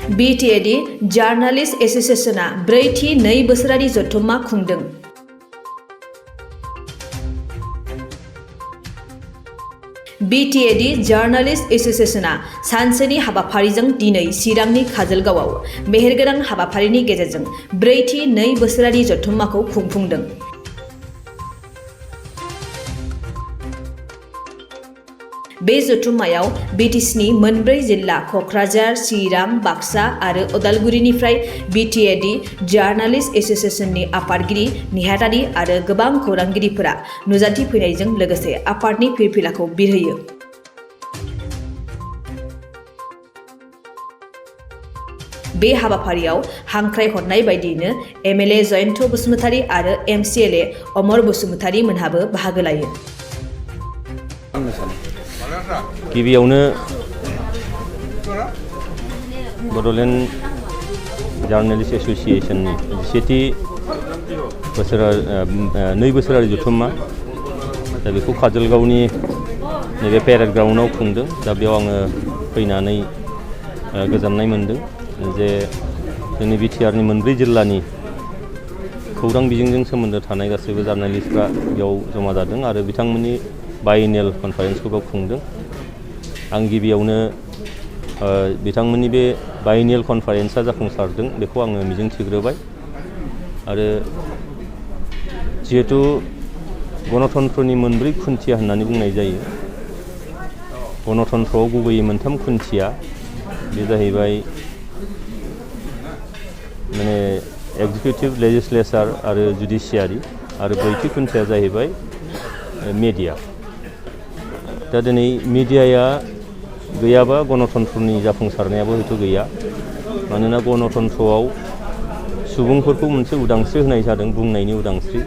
BTAD journalist एसोसिएशना ब्रैथि 2 बोसोरारि जथुम्मा खुंदों। BTAD journalist एसोसिएशना सानसेनि हाबाफारिजों दिनै चिरांनि काजलगावआव मेहेरगोनां हाबाफारिनि गेजेरजों ब्रैथि 2 बोसोरारि जथुम्माखौ खुंफुंदों। बे जथुम्मायाव BTCनि मोनब्रै जिल्ला क'क्राझार, चिरां, बाक्सा आरो उदालगुरिनिफ्राय BTAD जार्नालिस्ट एसोसिएशननि आफादगिरि, नेहाथारि आरो गोबां खौरांगिरिफोरा नुजाथि फैनायजों लोगोसे आफादनि फिरफिलाखौ बिरहोयो। बे हाबाफारियाव हांख्रायहरनाय बायदियैनो MLA जयन्त बसुमतारी आरो MCLA अमर बसुमतारी मोनहाबो बाहागो लायो। गिबियावनो बड'लेण्ड जार्नालिस्ट एसोसिएशननि 10थि 2 बोसोरारि जथुम्मा दा बेखौ काजलगावनि नैबे पेरेड ग्राउन्डआव खुंदों। दा बेयाव आङो फैनानै गोजोननाय मोन्दों जे जोंनि बिटिआरनि मोनब्रै जिल्लानि खौरां बिजोंजों सोमोन्दो थानाय गासैबो जार्नालिस्टफ्रा बेयाव जमा जादों आरो बिथांमोननि बायनेल कनफारेन्सखौ बेयाव खुंदों। आं गिबियावनो बिथांमोननि बे बायनेल कनफारेन्सआ जाफुंसारदों बेखौ आङो मिजिंथिग्रोबाय आरो जिहेतु गणतन्त्रनि मोनब्रै खुन्थिया होननानै बुंनाय जायो। गणतन्त्रआव गुबैयै मोनथाम खुन्थिया बे जाहैबाय माने एक्जिकिउटिभ, लेजिस्लेचार आरो जुडिशियारि आरो ब्रैथि खुन्थिया जाहैबाय मिडिया। दा दिनै मिडियाया गैयाबा गणतन्त्रनि जाफुंसारनायाबो हयथ' गैया। मानोना गणतन्त्रआव सुबुंफोरखौ मोनसे उदांस्रि होनाय जादों, बुंनायनि उदांस्रि।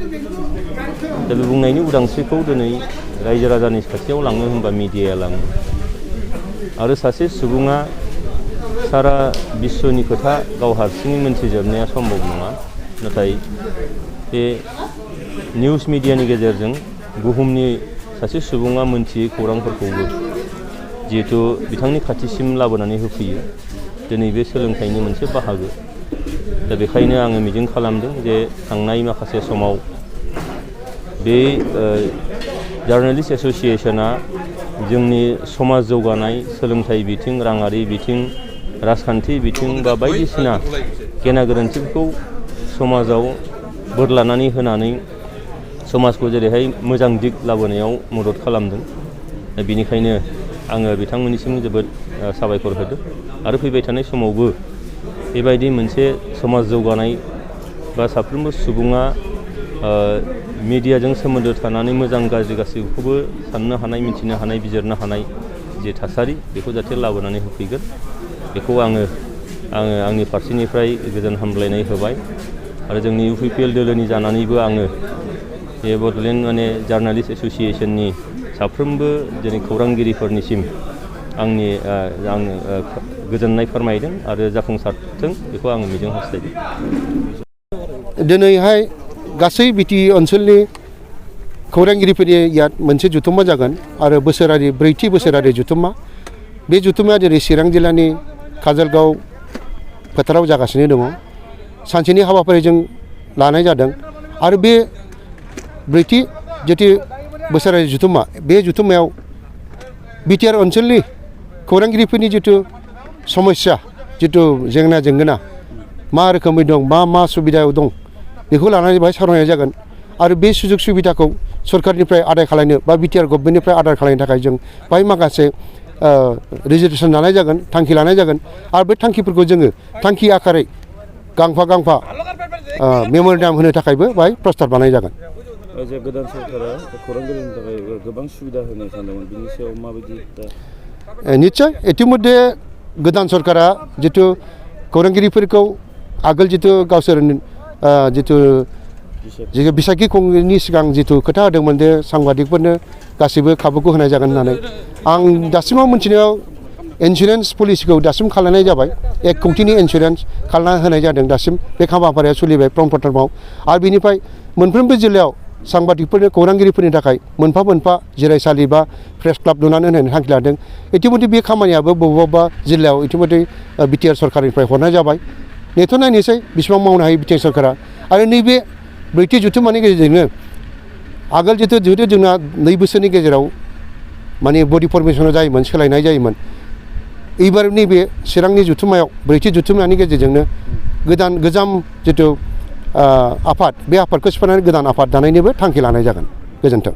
दा बे बुंनायनि उदांस्रिखौ दिनै रायजो राजानि खाथियाव लाङो होनबा मिडियाया लाङो आरो सासे सुबुङा सारा बिश्वनि खोथा गाव हारसिङै मोनथिजोबनाया सम्भब नङा। नाथाय बे निउस मिडियानि गेजेरजों बुहुमनि सासे सुबुङा मोनथियै खौरांफोरखौबो जिहेतु बिथांनि खाथिसिम लाबोनानै होफैयो। दिनै बे सोलोंथाइनि मोनसे बाहागो। दा बेखायनो आङो मिजिं खालामदों जे थांनाय माखासे समाव बे जार्नालिस्ट एसोसिएशना जोंनि समाज जौगानाय, सोलोंथाइ बिथिं, राङारि बिथिं, राजखान्थि बिथिं बा बायदिसिना गेना गोरोन्थिफोरखौ समाजाव बोरलानानै होनानै समाजखौ जेरैहाय मोजां दिग लाबोनायाव मदद खालामदों। दा बेनिखायनो आङो बिथांमोननिसिम जोबोद साबायखर होदों आरो फैबाय थानाय समावबो बेबायदि मोनसे समाज जौगानाय बा साफ्रोमबो सुबुङा मिडियाजों सोमोन्दो थानानै मोजां गाज्रि गासैखौबो साननो हानाय, मिथिनो हानाय, बिजिरनो हानाय जे थासारि बेखौ जाहाथे लाबोनानै होफैगोन बेखौ आङो आंनि फारसेनिफ्राय गोजोन हामलायनाय होबाय आरो जोंनि UPPL दोलोनि जानानैबो आङो बे बड'लेण्ड जार्नालिस्ट एसोसिएशननि साफ्रोमबो दिनै खौरांगिरिफोरनिसिम आं गोजोननाय फोरमायदों आरो जाफुंसारथों बेखौ आङो मिजिं हास्थायदों। दिनैहाय गासै बिटि ओनसोलनि खौरांगिरिफोरनि मोनसे जथुम्मा जागोन आरो ब्रैथि बोसोरारि जथुम्मा। बे जथुम्माया जेरै चिरां जिल्लानि काजलगाव फोथाराव जागासिनो दङ। सानसेनि हाबाफारिजों लानाय जादों आरो बे ब्रैथि बोसोरारि जथुम्मा, बे जथुम्मायाव बिटिआर ओनसोलनि खौरांगिरिफोरनि जिथु समस्या, जिथु जेंना जेंगोना मा रोखोमै दं, मा सुबिदायाव दं बेखौ लानानै बाहाय सावरायनाय जागोन आरो बे सुजुग सुबिदाखौ सरकारनिफ्राय आदाय खालामनो बा बिटिआर गभर्नमेन्टनिफ्राय आदाय खालामनो थाखाय जों बाहाय माखासे रिजर्भेसन लानाय जागोन, थांखि लानाय जागोन आरो बे थांखिफोरखौ जोङो थांखि आकारै गांफा मेम'रेन्डाम होनो थाखायबो बाहाय प्रस्ताब बानाय जागोन। जे गोदान सरकारा खौरांगिरिनि थाखाय गोबां सुबिदा होनो सानदोंमोन, बिनि सायाव माबायदि? निश्चय इतिमध्ये गोदान सरकारा जितु खौरांगिरिफोरखौ आगोल जितु गावसोर जितु बिसायखि खुंनायनि सिगां जितु खोथा होदोंमोन जे सांबादिकफोरनो गासैबो खाबुखौ होनाय जागोन होननानै आं दासिमाव मिथिनायाव इन्सुरेन्स पलिसिखौ दासिम खालामनाय जाबाय। 1 कौटिनि इन्सुरेन्स खालामना होनाय जादों। दासिम बे हाबाफारिया सोलिबाय प्रमपटारमाव आरो बेनिफ्राय मोनफ्रोमबो जिल्लायाव सांबादिकफोरनो खौरांगिरिफोरनि थाखाय मोनफा मोनफा जिरायसालि बा प्रेस क्लाब लुनानै होनो थांखि लादों इतिमধ্যे बे खामानियाबो बबेबा जिल्लायाव इतिमধ্যे बिटिआर सरकारनिफ्राय हरनाय जाबाय नेथ' नायनोसै बेसेबां मावनो हायो बिटिआर सरकारा आरो नैबे ब्रैथि जथुम्मानि गेजेरजोंनो आगोल जितु जोंना 2 बोसोरनि गेजेराव माने बडि फर्मेसनाव जायोमोन सोलायनाय जायोमोन एबार नैबे चिरांनि जथुम्मायाव ब्रैथि जथुम्मानि गेजेरजोंनो गोजाम जितु आफाद बे आफादखौ सिफायनानै गोदान आफाद दानायनिबो थांखि लानाय जागोन गोजोन्थों।